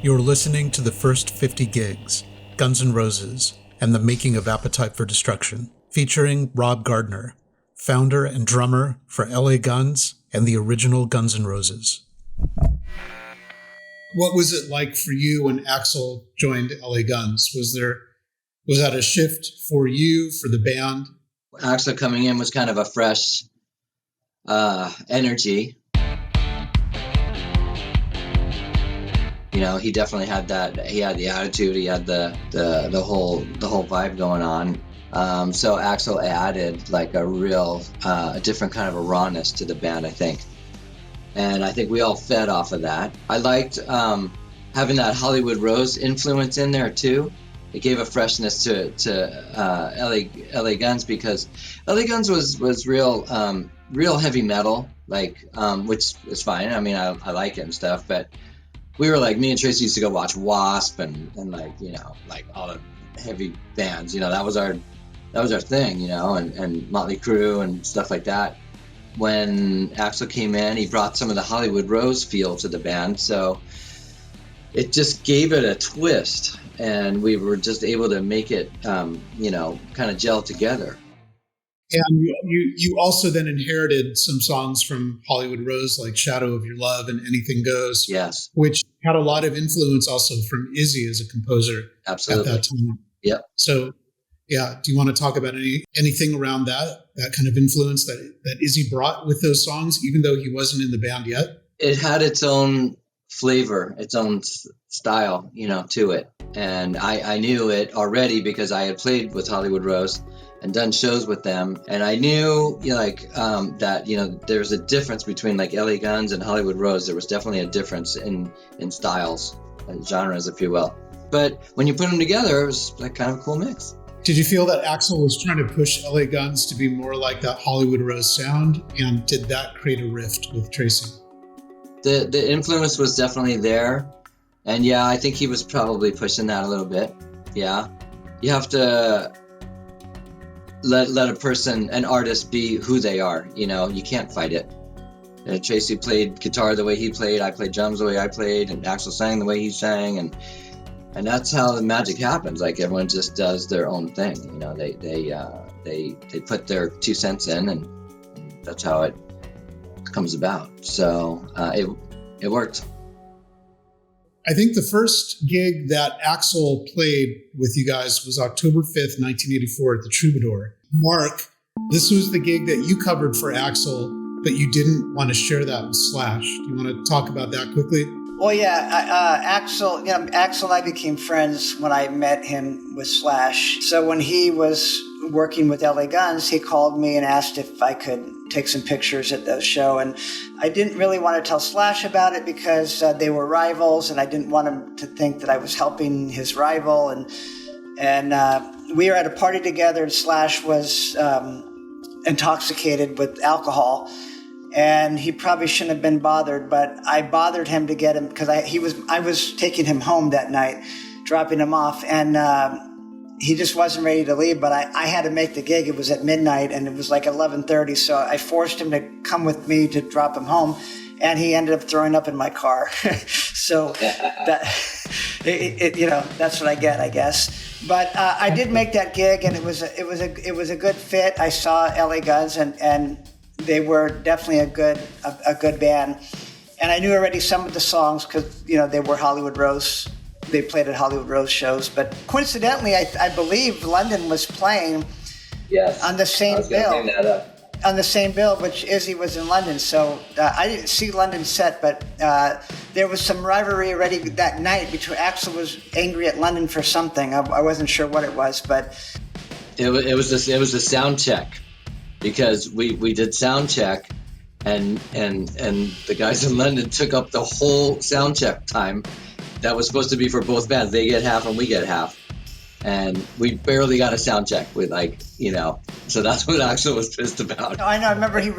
You're listening to the first 50 gigs, Guns N' Roses, and the making of Appetite for Destruction, featuring Rob Gardner, founder and drummer for LA Guns and the original Guns N' Roses. What was it like for you when Axl joined LA Guns? Was that a shift for you, for the band? Axl coming in was kind of a fresh energy. You know, he definitely had that. He had the attitude. He had the whole vibe going on. So Axl added like a different kind of a rawness to the band, I think. And I think we all fed off of that. I liked having that Hollywood Rose influence in there too. It gave a freshness to LA Guns, because LA Guns was real heavy metal, like which is fine. I mean, I like it and stuff, but we were like, me and Tracii used to go watch Wasp and like, you know, like all the heavy bands, you know, that was our thing, you know, and Motley Crue and stuff like that. When Axl came in, he brought some of the Hollywood Rose feel to the band, so it just gave it a twist, and we were just able to make it, you know, kind of gel together. And you also then inherited some songs from Hollywood Rose, like Shadow of Your Love and Anything Goes. Yes. Which had a lot of influence also from Izzy as a composer. Absolutely. At that time. Yep. So, yeah, do you want to talk about anything around that kind of influence that Izzy brought with those songs, even though he wasn't in the band yet? It had its own flavor, its own style, you know, to it. And I knew it already because I had played with Hollywood Rose and done shows with them, and I knew, you know, like that, you know, there's a difference between like LA Guns and Hollywood Rose. There was definitely a difference in styles, genres, if you will. But when you put them together, it was like kind of a cool mix. Did you feel that Axl was trying to push LA Guns to be more like that Hollywood Rose sound, and did that create a rift with Tracii? The influence was definitely there, and yeah, I think he was probably pushing that a little bit. Yeah, you have to let a person, an artist, be who they are. You know, you can't fight it. Tracii played guitar the way he played, I played drums the way I played, and Axl sang the way he sang, and that's how the magic happens. Like, everyone just does their own thing. You know, they put their 2 cents in, and that's how it comes about. So it worked. I think the first gig that Axl played with you guys was October 5th, 1984 at the Troubadour. Mark, this was the gig that you covered for Axl, but you didn't want to share that with Slash. Do you want to talk about that quickly? Well, yeah, Axl and I became friends when I met him with Slash. So when he was working with LA Guns, he called me and asked if I could take some pictures at the show. And I didn't really want to tell Slash about it because they were rivals, and I didn't want him to think that I was helping his rival. And we were at a party together, and Slash was intoxicated with alcohol. And he probably shouldn't have been bothered, but I bothered him to get him because I was taking him home that night, dropping him off, and he just wasn't ready to leave. But I had to make the gig. It was at midnight, and it was like 11:30, so I forced him to come with me to drop him home, and he ended up throwing up in my car. So that you know, that's what I get, I guess. But I did make that gig, and it was a good fit. I saw LA Guns, and they were definitely a good band, and I knew already some of the songs because, you know, they were Hollywood Rose. They played at Hollywood Rose shows, but coincidentally, I believe London was playing. Yes, on the same bill. Bring that up. On the same bill, which Izzy was in London, so I didn't see London set, but there was some rivalry already that night between. Axl was angry at London for something. I wasn't sure what it was, but it was a sound check. Because we did sound check, and the guys in London took up the whole sound check time that was supposed to be for both bands. They get half and we get half, and we barely got a sound check with, like, you know. So that's what Axl was pissed about. I know. I remember he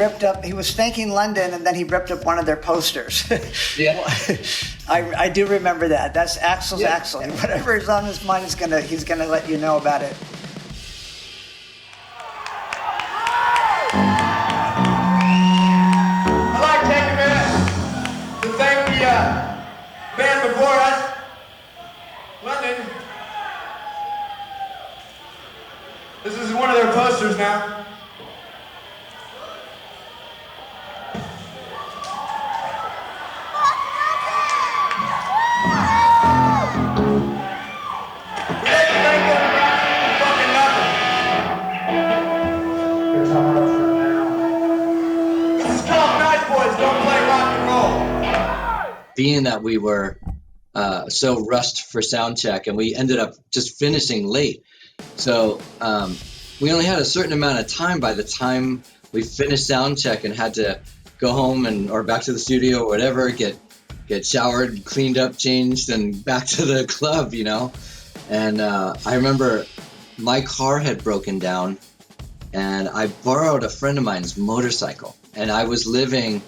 was thanking London, and then he ripped up one of their posters. Yeah, I do remember that. That's Axl's Axl. Whatever is on his mind, he's gonna let you know about it. I'd like to take a minute to thank the band before us Ghostbusters now. Being that we were so rushed for sound check, and we ended up just finishing late, so we only had a certain amount of time by the time we finished sound check and had to go home or back to the studio or whatever, get showered, cleaned up, changed, and back to the club, you know. And I remember my car had broken down, and I borrowed a friend of mine's motorcycle, and I was living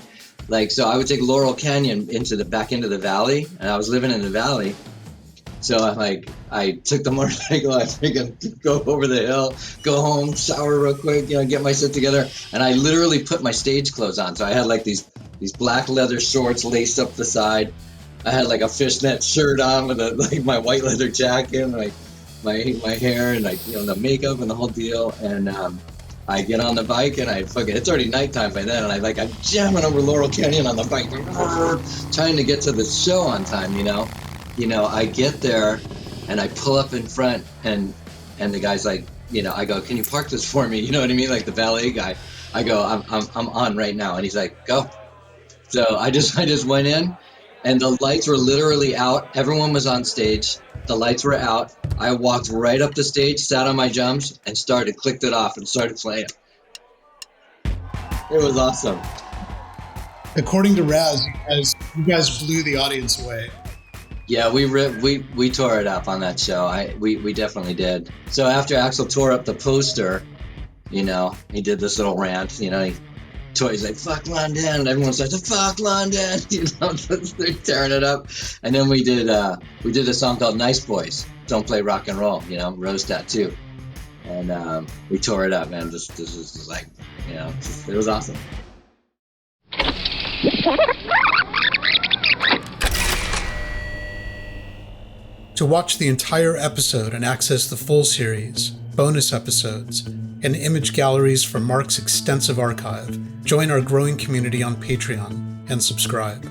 so I would take Laurel Canyon back into the valley, and I was living in the valley. So I took the motorcycle, I could go over the hill, go home, shower real quick, get my shit together. And I literally put my stage clothes on. So I had these black leather shorts laced up the side. I had a fishnet shirt on with my white leather jacket, and my hair, and the makeup and the whole deal. And I get on the bike, and it's already nighttime by then, and I'm jamming over Laurel Canyon on the bike, trying to get to the show on time, I get there, and I pull up in front, and the guy's I go, can you park this for me? You know what I mean? The valet guy. I go, I'm on right now. And he's like, go. So I just went in, and the lights were literally out. Everyone was on stage. The lights were out. I walked right up the stage, sat on my jumps, and clicked it off and started playing. It was awesome. According to Raz, you guys blew the audience away. Yeah, we tore it up on that show. We definitely did. So after Axl tore up the poster, he did this little rant. He's like, "Fuck London," and everyone starts, "Fuck London," they're tearing it up. And then we did a song called "Nice Boys, Don't Play Rock and Roll," Rose Tattoo, and we tore it up, man. This was it was awesome. To watch the entire episode and access the full series, bonus episodes, and image galleries from Mark's extensive archive, join our growing community on Patreon and subscribe.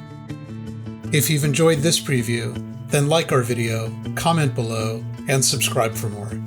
If you've enjoyed this preview, then like our video, comment below, and subscribe for more.